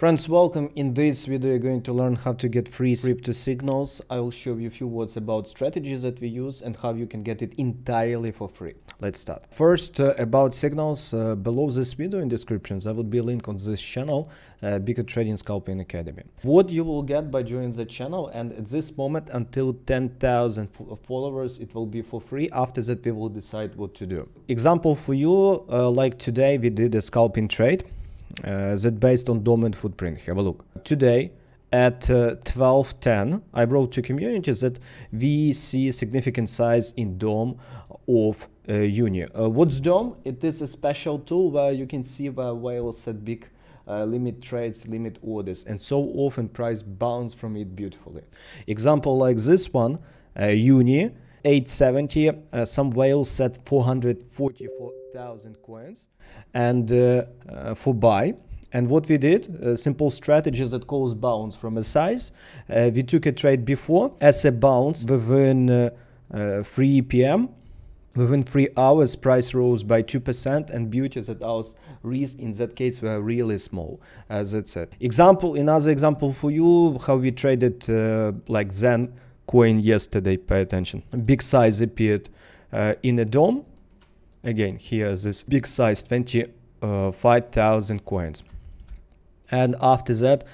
Friends, welcome. In this video, you're going to learn how to get free crypto signals. I will show you a few words about strategies that we use and how you can get it entirely for free. Let's start. First, about signals. Below this video in descriptions, there would be a link on this channel, BikoTrading Scalping Academy. What you will get by joining the channel, and at this moment, until 10,000 followers, it will be for free. After that, we will decide what to do. Example for you, like today, we did a scalping trade. That based on DOM and footprint. Have a look. Today at 12:10, I wrote to community that we see significant size in DOM of Uni. What's DOM? It is a special tool where you can see where whales set big limit trades, limit orders, and so often price bounce from it beautifully. Example like this one, Uni 870, some whales set 444,000 coins and for buy. And what we did, simple strategies that cause bounce from a size. We took a trade before as a bounce within 3 p.m. Within 3 hours, price rose by 2%, and beauty that our risks in that case were really small, as it said. Another example for you, how we traded like Zen coin yesterday. Pay attention. Big size appeared in a DOM. Again, here this big size 25,000 coins. And after that,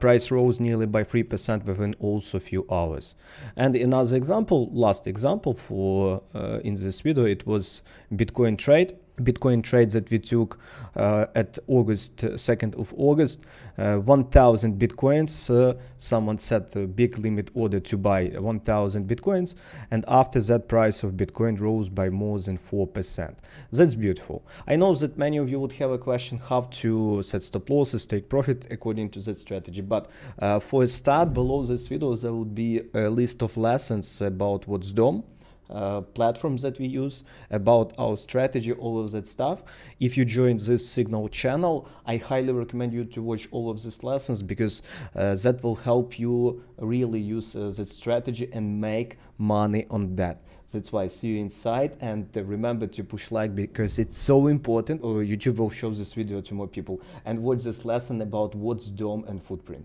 price rose nearly by 3% within also few hours. And another example, last example for in this video, it was Bitcoin trade. Bitcoin trade that we took at August 2nd of August, 1,000 Bitcoins. Someone set a big limit order to buy 1,000 Bitcoins, and after that price of Bitcoin rose by more than 4%. That's beautiful. I know that many of you would have a question how to set stop losses, take profit according to that strategy, but for a start, below this video there would be a list of lessons about what's DOM, platforms that we use, about our strategy, all of that stuff. If you join this signal channel, I highly recommend you to watch all of these lessons, because that will help you really use that strategy and make money on that. That's why I see you inside, and remember to push like, because it's so important, or YouTube will show this video to more people, and watch this lesson about what's DOM and footprint.